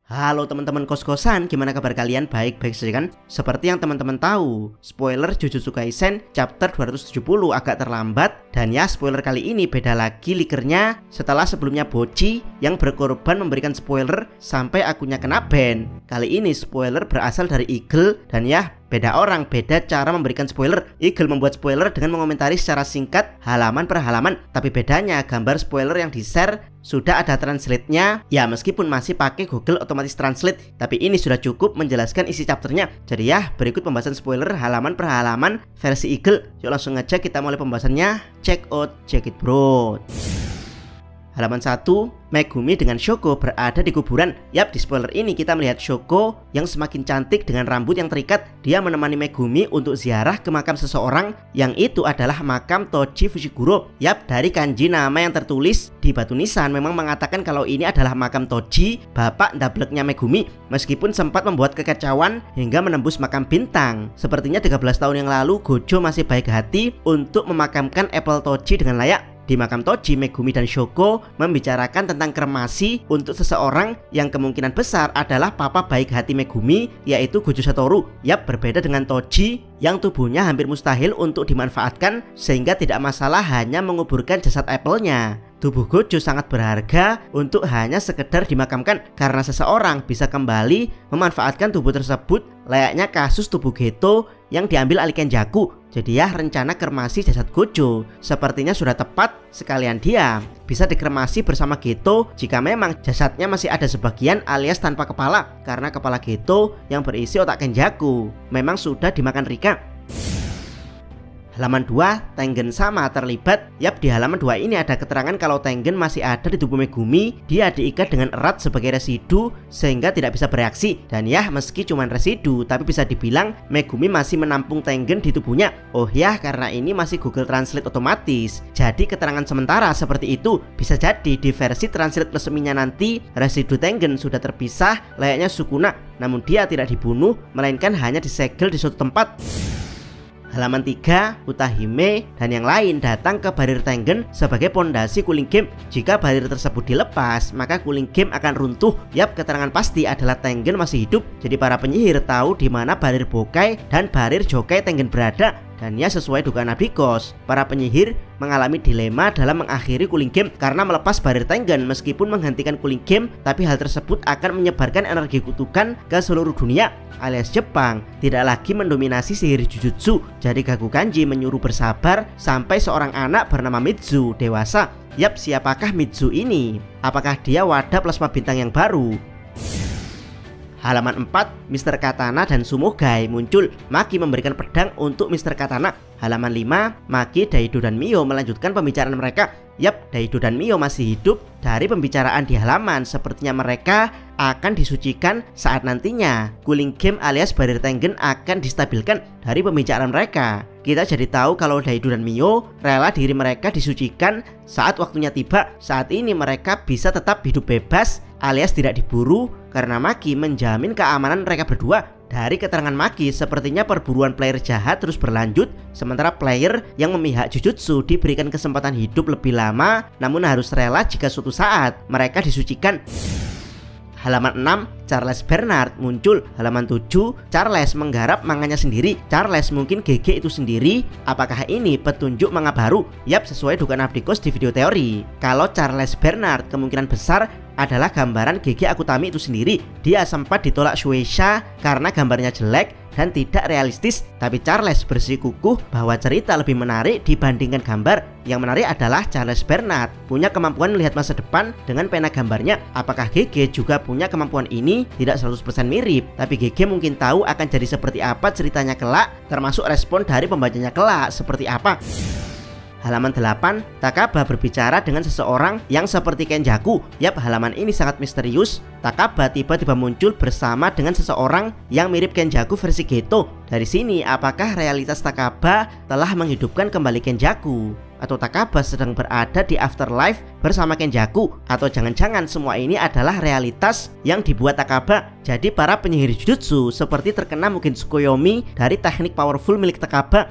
Halo teman-teman kos-kosan, gimana kabar kalian? Baik-baik saja kan? Seperti yang teman-teman tahu, spoiler Jujutsu Kaisen chapter 270 agak terlambat. Dan ya, spoiler kali ini beda lagi likernya. Setelah sebelumnya Bocchi yang berkorban memberikan spoiler sampai akunnya kena ban, kali ini spoiler berasal dari Eagle. Dan ya, beda orang, beda cara memberikan spoiler. Eagle membuat spoiler dengan mengomentari secara singkat halaman per halaman. Tapi bedanya, gambar spoiler yang di-share sudah ada translate-nya. Ya, meskipun masih pakai Google Automatic Translate, tapi ini sudah cukup menjelaskan isi chapternya. Jadi ya, berikut pembahasan spoiler halaman per halaman versi Eagle. Yuk langsung aja kita mulai pembahasannya. Check out, check it bro. Halaman 1, Megumi dengan Shoko berada di kuburan. Yap, di spoiler ini kita melihat Shoko yang semakin cantik dengan rambut yang terikat. Dia menemani Megumi untuk ziarah ke makam seseorang, yang itu adalah makam Toji Fushiguro. Yap, dari kanji nama yang tertulis di batu nisan memang mengatakan kalau ini adalah makam Toji, bapak ndableknya Megumi. Meskipun sempat membuat kekacauan hingga menembus makam bintang. Sepertinya 13 tahun yang lalu Gojo masih baik hati untuk memakamkan Apple Toji dengan layak. Di makam Toji, Megumi dan Shoko membicarakan tentang kremasi untuk seseorang yang kemungkinan besar adalah papa baik hati Megumi, yaitu Gojo Satoru. Yap, berbeda dengan Toji yang tubuhnya hampir mustahil untuk dimanfaatkan, sehingga tidak masalah hanya menguburkan jasad Apple-nya. Tubuh Gojo sangat berharga untuk hanya sekedar dimakamkan, karena seseorang bisa kembali memanfaatkan tubuh tersebut layaknya kasus tubuh Geto yang diambil alih Kenjaku. Jadi ya, rencana kremasi jasad Gojo sepertinya sudah tepat. Sekalian dia bisa dikremasi bersama Geto jika memang jasadnya masih ada sebagian alias tanpa kepala, karena kepala Geto yang berisi otak Kenjaku memang sudah dimakan Rika. Halaman 2, Tengen sama terlibat. Yap, di halaman 2 ini ada keterangan kalau Tengen masih ada di tubuh Megumi. Dia diikat dengan erat sebagai residu sehingga tidak bisa bereaksi. Dan ya, meski cuma residu, tapi bisa dibilang Megumi masih menampung Tengen di tubuhnya. Oh ya, karena ini masih Google Translate otomatis, jadi keterangan sementara seperti itu. Bisa jadi di versi translate resminya nanti residu Tengen sudah terpisah layaknya Sukuna, namun dia tidak dibunuh, melainkan hanya disegel di suatu tempat. Halaman 3, Utahime dan yang lain datang ke barir Tengen sebagai pondasi cooling game. Jika barir tersebut dilepas, maka cooling game akan runtuh. Yap, keterangan pasti adalah Tengen masih hidup. Jadi para penyihir tahu di mana barir Bokai dan barir Jokai Tengen berada. Dan ya, sesuai dugaan Abikos, para penyihir mengalami dilema dalam mengakhiri cooling game karena melepas barir Tengen meskipun menghentikan cooling game, tapi hal tersebut akan menyebarkan energi kutukan ke seluruh dunia alias Jepang tidak lagi mendominasi sihir Jujutsu. Jadi Gaku Kanji menyuruh bersabar sampai seorang anak bernama Mitsu dewasa. Yap, siapakah Mitsu ini? Apakah dia wadah plasma bintang yang baru? Halaman 4, Mr. Katana dan Sumogai muncul. Maki memberikan pedang untuk Mr. Katana. Halaman 5, Maki, Daido dan Mio melanjutkan pembicaraan mereka. Yap, Daido dan Mio masih hidup. Dari pembicaraan di halaman, sepertinya mereka akan disucikan saat nantinya cooling game alias barir Tengen akan distabilkan. Dari pembicaraan mereka, kita jadi tahu kalau Daido dan Mio rela diri mereka disucikan saat waktunya tiba. Saat ini mereka bisa tetap hidup bebas alias tidak diburu karena Maki menjamin keamanan mereka berdua. Dari keterangan Maki, sepertinya perburuan player jahat terus berlanjut, sementara player yang memihak Jujutsu diberikan kesempatan hidup lebih lama, namun harus rela jika suatu saat mereka disucikan. Halaman 6, Charles Bernard muncul. Halaman 7, Charles menggarap manganya sendiri. Charles mungkin GG itu sendiri. Apakah ini petunjuk manga baru? Yap, sesuai dugaan Abdikos di video teori, kalau Charles Bernard kemungkinan besar adalah gambaran GG Akutami itu sendiri. Dia sempat ditolak Shueisha karena gambarnya jelek dan tidak realistis, tapi Charles bersikukuh bahwa cerita lebih menarik dibandingkan gambar. Yang menarik adalah Charles Bernard punya kemampuan melihat masa depan dengan pena gambarnya. Apakah GG juga punya kemampuan ini? Tidak 100% mirip, tapi GG mungkin tahu akan jadi seperti apa ceritanya kelak, termasuk respon dari pembacanya kelak seperti apa. Halaman 8, Takaba berbicara dengan seseorang yang seperti Kenjaku. Yap, halaman ini sangat misterius. Takaba tiba-tiba muncul bersama dengan seseorang yang mirip Kenjaku versi Geto. Dari sini, apakah realitas Takaba telah menghidupkan kembali Kenjaku? Atau Takaba sedang berada di afterlife bersama Kenjaku? Atau jangan-jangan semua ini adalah realitas yang dibuat Takaba? Jadi para penyihir Jujutsu seperti terkena mungkin Tsukuyomi dari teknik powerful milik Takaba.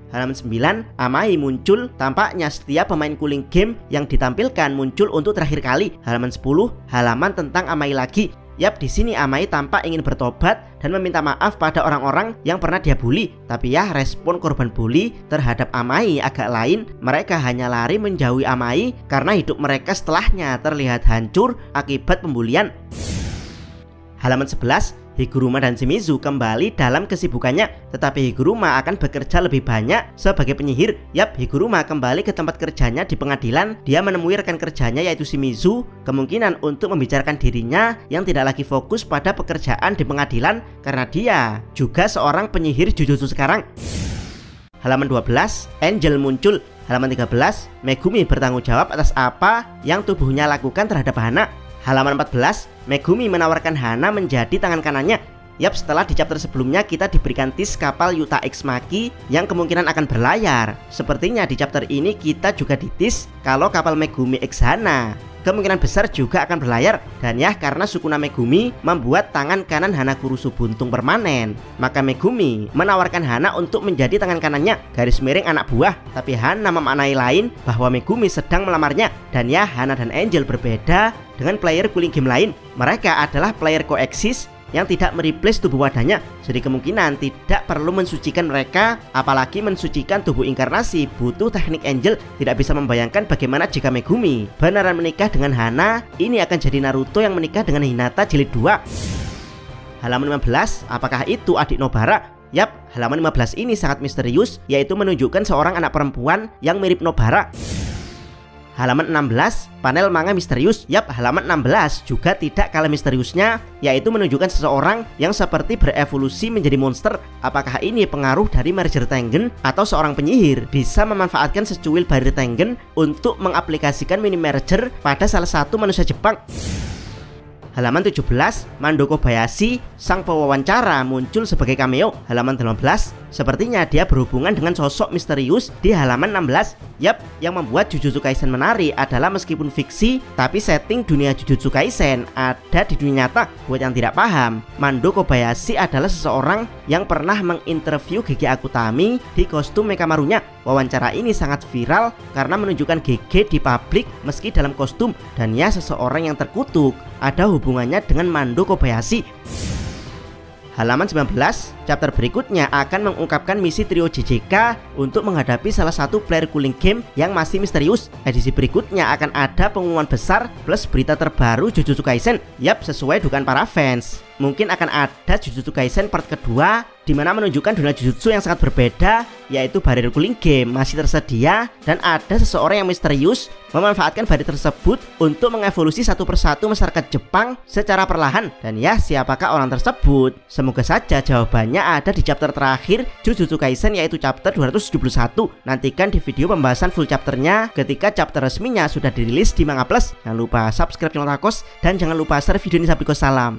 Halaman 9, Amai muncul. Tampaknya setiap pemain cooling game yang ditampilkan muncul untuk terakhir kali. Halaman 10, halaman tentang Amai lagi. Yap, di sini Amai tampak ingin bertobat dan meminta maaf pada orang-orang yang pernah dia bully. Tapi ya, respon korban bully terhadap Amai agak lain. Mereka hanya lari menjauhi Amai karena hidup mereka setelahnya terlihat hancur akibat pembulian. Halaman 11, Higuruma dan Shimizu kembali dalam kesibukannya, tetapi Higuruma akan bekerja lebih banyak sebagai penyihir. Yap, Higuruma kembali ke tempat kerjanya di pengadilan. Dia menemui rekan kerjanya yaitu Shimizu, kemungkinan untuk membicarakan dirinya yang tidak lagi fokus pada pekerjaan di pengadilan karena dia juga seorang penyihir Jujutsu sekarang. Halaman 12, Angel muncul. Halaman 13, Megumi bertanggung jawab atas apa yang tubuhnya lakukan terhadap Hana. Halaman 14, Megumi menawarkan Hana menjadi tangan kanannya. Yap, setelah di chapter sebelumnya kita diberikan tease kapal Yuta X Maki yang kemungkinan akan berlayar. Sepertinya di chapter ini kita juga di-tease kalau kapal Megumi X Hana kemungkinan besar juga akan berlayar. Dan ya, karena Sukuna Megumi membuat tangan kanan Hana Kurusu buntung permanen, maka Megumi menawarkan Hana untuk menjadi tangan kanannya, garis miring anak buah. Tapi Hana memaknai lain bahwa Megumi sedang melamarnya. Dan ya, Hana dan Angel berbeda dengan player cooling game lain. Mereka adalah player koeksis yang tidak mereplace tubuh wadahnya. Jadi kemungkinan tidak perlu mensucikan mereka, apalagi mensucikan tubuh inkarnasi butuh teknik Angel. Tidak bisa membayangkan bagaimana jika Megumi beneran menikah dengan Hana. Ini akan jadi Naruto yang menikah dengan Hinata jilid 2. Halaman 15, apakah itu adik Nobara? Yap, halaman 15 ini sangat misterius, yaitu menunjukkan seorang anak perempuan yang mirip Nobara. Halaman 16, panel manga misterius. Yap, halaman 16 juga tidak kalah misteriusnya, yaitu menunjukkan seseorang yang seperti berevolusi menjadi monster. Apakah ini pengaruh dari Merger Tengen atau seorang penyihir bisa memanfaatkan secuil Barrier Tengen untuk mengaplikasikan mini merger pada salah satu manusia Jepang? Halaman 17, Mando Kobayashi, sang pewawancara, muncul sebagai cameo. Halaman 18, sepertinya dia berhubungan dengan sosok misterius di halaman 16. Yap, yang membuat Jujutsu Kaisen menarik adalah meskipun fiksi, tapi setting dunia Jujutsu Kaisen ada di dunia nyata. Buat yang tidak paham, Mando Kobayashi adalah seseorang yang pernah menginterview Gege Akutami di kostum Mekamarunya. Wawancara ini sangat viral karena menunjukkan Gege di publik meski dalam kostum. Dan ya, seseorang yang terkutuk ada hubungannya dengan Mando Kobayashi. Halaman 19, chapter berikutnya akan mengungkapkan misi trio JJK untuk menghadapi salah satu player cooling game yang masih misterius. Edisi berikutnya akan ada pengumuman besar plus berita terbaru Jujutsu Kaisen. Yap, sesuai dugaan para fans, mungkin akan ada Jujutsu Kaisen part kedua, dimana menunjukkan dunia Jujutsu yang sangat berbeda, yaitu barrier cooling game masih tersedia, dan ada seseorang yang misterius memanfaatkan barrier tersebut untuk mengevolusi satu persatu masyarakat Jepang secara perlahan. Dan ya, siapakah orang tersebut? Semoga saja jawabannya ada di chapter terakhir Jujutsu Kaisen, yaitu chapter 271. Nantikan di video pembahasan full chapternya ketika chapter resminya sudah dirilis di Manga Plus. Jangan lupa subscribe channel Takos dan jangan lupa share video ini sampai ke salam.